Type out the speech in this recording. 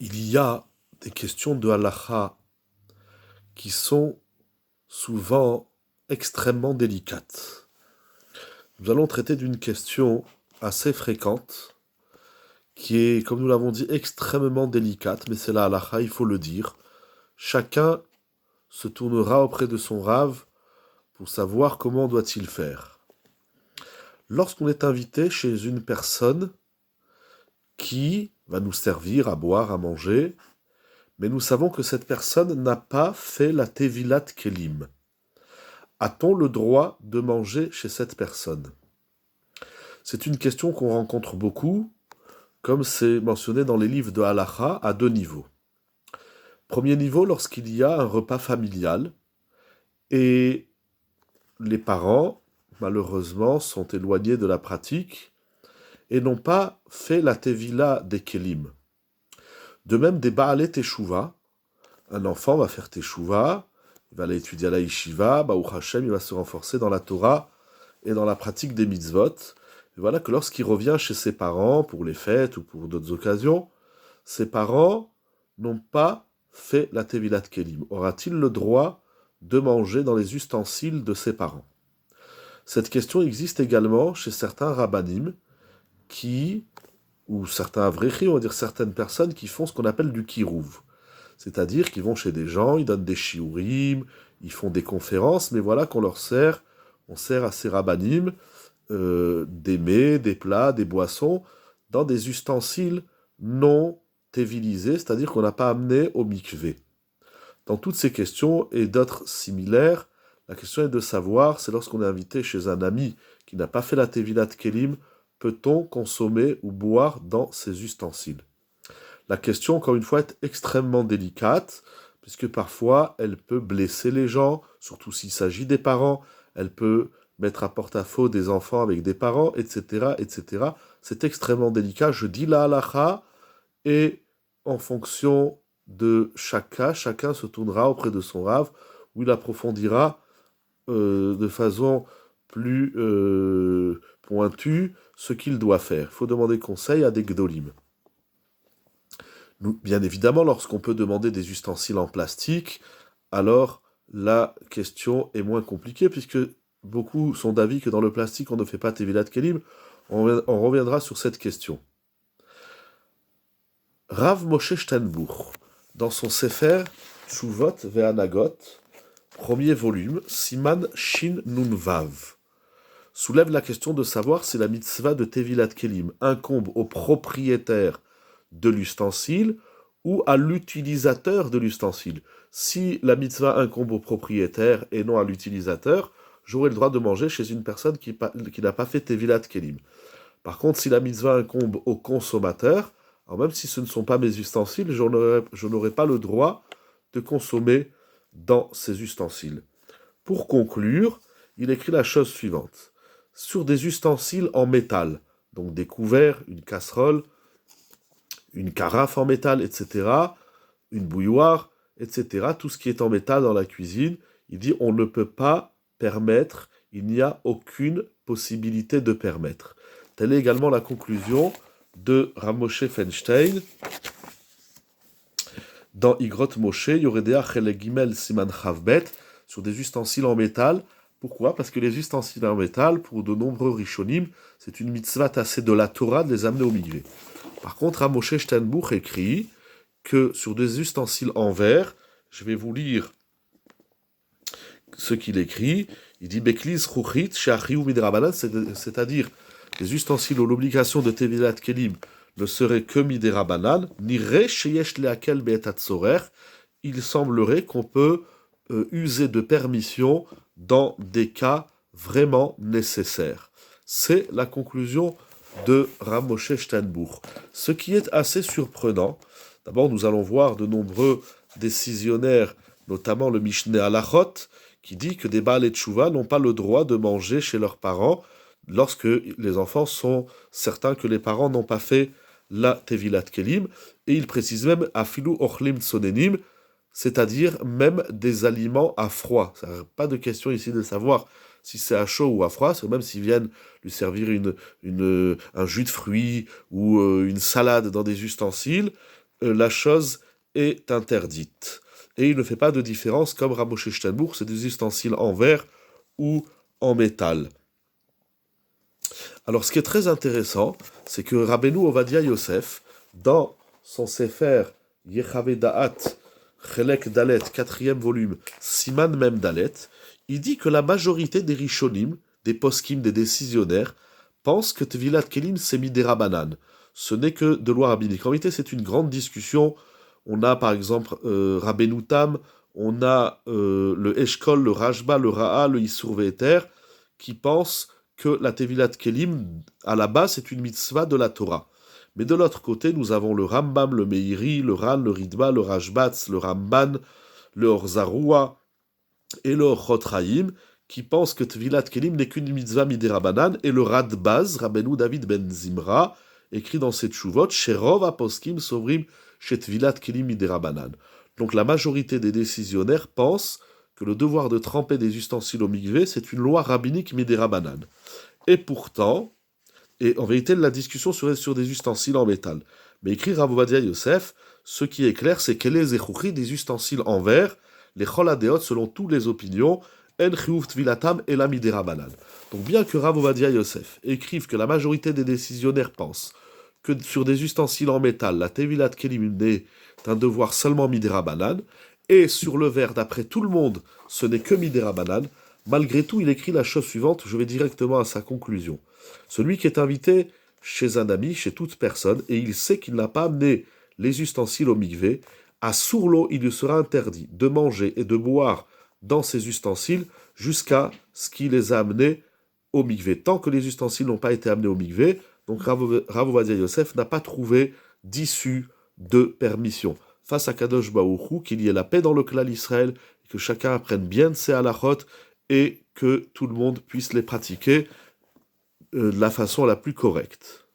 Il y a des questions de halakha qui sont souvent extrêmement délicates. Nous allons traiter d'une question assez fréquente, qui est, comme nous l'avons dit, extrêmement délicate, mais c'est la halakha, il faut le dire. Chacun se tournera auprès de son rave pour savoir comment doit-il faire. Lorsqu'on est invité chez une personne qui va nous servir à boire, à manger, mais nous savons que cette personne n'a pas fait la Tevilat Kelim. A-t-on le droit de manger chez cette personne? C'est une question qu'on rencontre beaucoup, comme c'est mentionné dans les livres de Halacha, à deux niveaux. Premier niveau, lorsqu'il y a un repas familial, et les parents, malheureusement, sont éloignés de la pratique, et n'ont pas fait la Tevila des Kelim. De même, des Baalé Teshuva, un enfant va faire Teshuva, il va aller étudier à la Yeshiva, Baruch Hashem, il va se renforcer dans la Torah et dans la pratique des mitzvot. Et voilà que lorsqu'il revient chez ses parents, pour les fêtes ou pour d'autres occasions, ses parents n'ont pas fait la Tevilat Kelim. Aura-t-il le droit de manger dans les ustensiles de ses parents? Cette question existe également chez certains rabbanim ou certains avrechi, on va dire certaines personnes qui font ce qu'on appelle du kirouv. C'est-à-dire qu'ils vont chez des gens, ils donnent des shiurim, ils font des conférences, mais voilà qu'on on sert à ces rabbanim des mets, des plats, des boissons, dans des ustensiles non tévilisés, c'est-à-dire qu'on n'a pas amené au mikvé. Dans toutes ces questions et d'autres similaires, la question est de savoir, c'est lorsqu'on est invité chez un ami qui n'a pas fait la Tevilat Kelim, peut-on consommer ou boire dans ces ustensiles? La question, encore une fois, est extrêmement délicate, puisque parfois, elle peut blesser les gens, surtout s'il s'agit des parents, elle peut mettre à porte-à-faux des enfants avec des parents, etc., etc. C'est extrêmement délicat. Je dis la halakha, et en fonction de chaque cas, chacun se tournera auprès de son rave, où il approfondira de façon plus pointue ce qu'il doit faire. Il faut demander conseil à des gdolim. Bien évidemment, lorsqu'on peut demander des ustensiles en plastique, alors la question est moins compliquée, puisque beaucoup sont d'avis que dans le plastique, on ne fait pas Tevilat Kelim. On reviendra sur cette question. Rav Moshe Steinbuch, dans son Sefer Tshuvot Ve'anagot, premier volume, Siman Shin Nun Vav, soulève la question de savoir si la mitzvah de Tevilat Kelim incombe au propriétaire de l'ustensile ou à l'utilisateur de l'ustensile. Si la mitzvah incombe au propriétaire et non à l'utilisateur, j'aurai le droit de manger chez une personne qui n'a pas fait Tevilat Kelim. Par contre, si la mitzvah incombe au consommateur, alors même si ce ne sont pas mes ustensiles, je n'aurai pas le droit de consommer dans ces ustensiles. Pour conclure, il écrit la chose suivante. Sur des ustensiles en métal, donc des couverts, une casserole, une carafe en métal, etc., une bouilloire, etc., tout ce qui est en métal dans la cuisine, il dit on ne peut pas permettre, il n'y a aucune possibilité de permettre. Telle est également la conclusion de Rav Moshe Feinstein dans Igrot Moshe, Yoredea Chele Gimel Siman Chavbet, sur des ustensiles en métal. Pourquoi? Parce que les ustensiles en métal, pour de nombreux rishonim, c'est une mitzvah tassée de la Torah de les amener au mikvé. Par contre, Rav Moshe Steinbuch écrit que sur des ustensiles en verre, je vais vous lire ce qu'il écrit, il dit Beklis Chuchit Sheachiu Midrabanan, c'est-à-dire les ustensiles où l'obligation de Tevilat Kelim ne serait que Midrabanan, Nire Sheyesh Leakel Be'etat Tzorer, il semblerait qu'on peut user de permission dans des cas vraiment nécessaires. C'est la conclusion de Rav Moshe Steinbuch. Ce qui est assez surprenant, d'abord nous allons voir de nombreux décisionnaires, notamment le Mishneh Halachot, qui dit que des Baalei Teshuva n'ont pas le droit de manger chez leurs parents lorsque les enfants sont certains que les parents n'ont pas fait la Tevilat Kelim, et il précise même Afilu Ochlim Tsonenim, c'est-à-dire même des aliments à froid. Ça n'a pas de question ici de savoir si c'est à chaud ou à froid, c'est même s'ils viennent lui servir un jus de fruits ou une salade dans des ustensiles, la chose est interdite. Et il ne fait pas de différence comme Rav Moshe Steinbuch, c'est des ustensiles en verre ou en métal. Alors ce qui est très intéressant, c'est que Rabbeinu Ovadia Yosef, dans son Sefer Yechavé Da'at, Chelek Dalet, 4e volume, Siman Mem Dalet, il dit que la majorité des Rishonim, des poskim, des décisionnaires, pensent que Tvilat Kelim c'est Midera Banan. Ce n'est que de loi rabbinique. En réalité, c'est une grande discussion. On a par exemple Rabbeinu Tam, on a le Eshkol, le Rashba, le Ra'a, le Isur Ve'eter, qui pensent que la Tevilat Kelim, à la base, c'est une mitzvah de la Torah. Mais de l'autre côté, nous avons le Rambam, le Meiri, le Ran, le Ridba, le Rashbatz, le Ramban, le Orzaroua et le Chotraim, qui pensent que Tvilat Kelim n'est qu'une mitzvah midérabanan, et le Radbaz, Rabbeinu David ben Zimra, écrit dans ses tshuvot, Sherov aposkim sovrim chez Tvilat Kelim midérabanan. Donc la majorité des décisionnaires pensent que le devoir de tremper des ustensiles au mikvé, c'est une loi rabbinique midérabanan. Et pourtant, et en vérité, la discussion serait sur des ustensiles en métal. Mais écrit Rav Ovadia Yosef, ce qui est clair, c'est qu'elle est zechouchi des ustensiles en verre, les choladeot, selon toutes les opinions, en chiyuv tvilatam et la midérabanan. Donc bien que Rav Ovadia Yosef écrive que la majorité des décisionnaires pensent que sur des ustensiles en métal, la tevilat kelim est un devoir seulement midérabanan, et sur le verre, d'après tout le monde, ce n'est que midérabanan, malgré tout, il écrit la chose suivante, je vais directement à sa conclusion. Celui qui est invité chez un ami, chez toute personne, et il sait qu'il n'a pas amené les ustensiles au mikvé, à sourd-l'eau, il lui sera interdit de manger et de boire dans ces ustensiles jusqu'à ce qu'il les a amenés au mikvé. Tant que les ustensiles n'ont pas été amenés au mikvé, donc Rav Ovadia Yosef n'a pas trouvé d'issue de permission. Face à Kadosh Baruch Hu, qu'il y ait la paix dans le clan Israël, que chacun apprenne bien de ses halachot et que tout le monde puisse les pratiquer de la façon la plus correcte.